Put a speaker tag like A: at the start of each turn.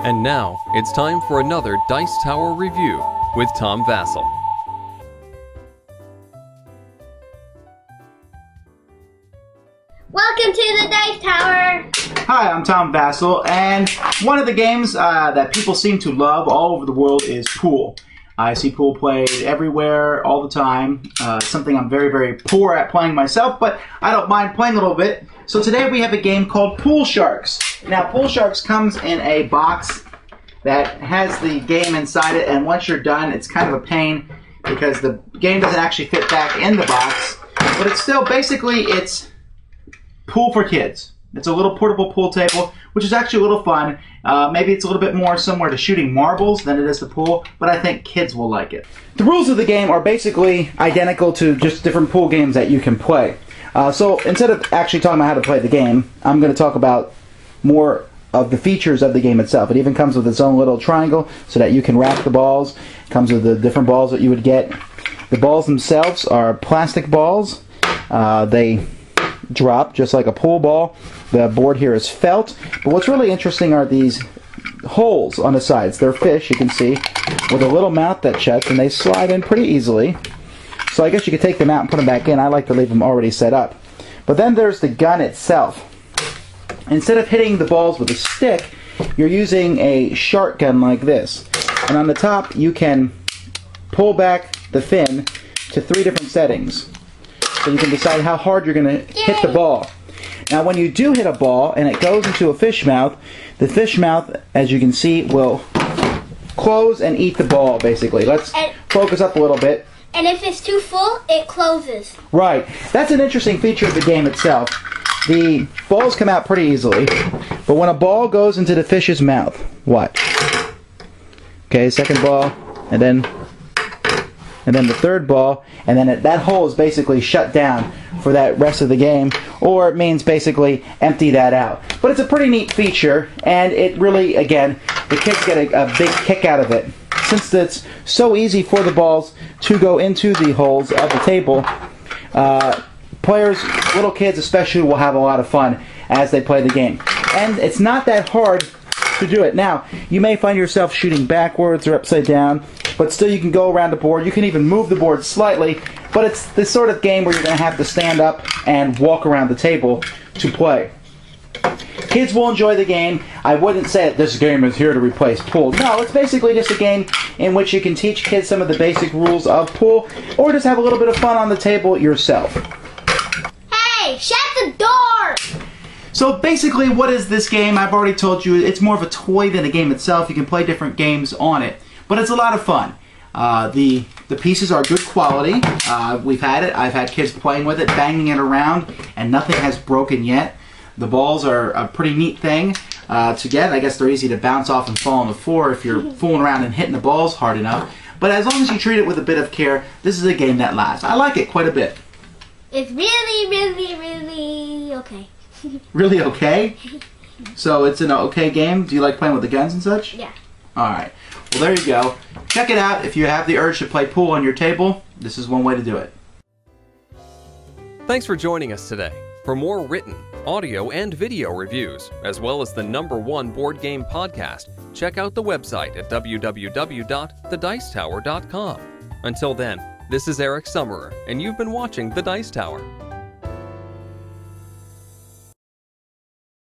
A: And now, it's time for another Dice Tower review with Tom Vasel.
B: Welcome to the Dice Tower!
C: Hi, I'm Tom Vasel, and one of the games that people seem to love all over the world is pool. I see pool played everywhere, all the time. It's something I'm very, very poor at playing myself, but I don't mind playing a little bit. So today we have a game called Pool Sharks. Now, Pool Sharks comes in a box that has the game inside it, and once you're done, it's kind of a pain because the game doesn't actually fit back in the box. But it's still, basically, it's pool for kids. It's a little portable pool table, which is actually a little fun. Maybe it's a little bit more similar to shooting marbles than it is to pool, but I think kids will like it. The rules of the game are basically identical to just different pool games that you can play. So instead of actually talking about how to play the game, I'm going to talk about more of the features of the game itself. It even comes with its own little triangle so that you can rack the balls. It comes with the different balls that you would get. The balls themselves are plastic balls. They drop just like a pool ball. The board here is felt, but what's really interesting are these holes on the sides. They're fish, you can see, with a little mouth that shuts, and they slide in pretty easily. So I guess you could take them out and put them back in. I like to leave them already set up. But then there's the gun itself. Instead of hitting the balls with a stick, you're using a shark gun like this. And on the top, you can pull back the fin to 3 different settings. So you can decide how hard you're going to hit the ball. Now when you do hit a ball and it goes into a fish mouth, the fish mouth, as you can see, will close and eat the ball, basically. Let's focus up a little bit.
B: And if it's too full, it closes.
C: Right. That's an interesting feature of the game itself. The balls come out pretty easily, but when a ball goes into the fish's mouth, what? Okay, second ball, and then the third ball, and then that hole is basically shut down for that rest of the game, or it means basically empty that out. But it's a pretty neat feature, and it really, again, the kids get a big kick out of it. Since it's so easy for the balls to go into the holes of the table, players, little kids especially, will have a lot of fun as they play the game. And it's not that hard to do it. Now, you may find yourself shooting backwards or upside down, but still you can go around the board. You can even move the board slightly, but it's the sort of game where you're going to have to stand up and walk around the table to play. Kids will enjoy the game. I wouldn't say that this game is here to replace pool. No, it's basically just a game in which you can teach kids some of the basic rules of pool, or just have a little bit of fun on the table yourself.
B: Hey, shut the door!
C: So basically, what is this game? I've already told you, it's more of a toy than a game itself. You can play different games on it, but it's a lot of fun. The pieces are good quality. We've had it. I've had kids playing with it, banging it around, and nothing has broken yet. The balls are a pretty neat thing to get. I guess they're easy to bounce off and fall on the floor if you're fooling around and hitting the balls hard enough. But as long as you treat it with a bit of care, this is a game that lasts. I like it quite a bit.
B: It's really, really, really okay.
C: Really okay? So it's an okay game? Do you like playing with the guns and such?
B: Yeah.
C: Alright. Well, there you go. Check it out. If you have the urge to play pool on your table, this is one way to do it.
A: Thanks for joining us today. For more written, audio, and video reviews, as well as the #1 board game podcast, check out the website at www.thedicetower.com. Until then, this is Eric Summerer, and you've been watching The Dice Tower.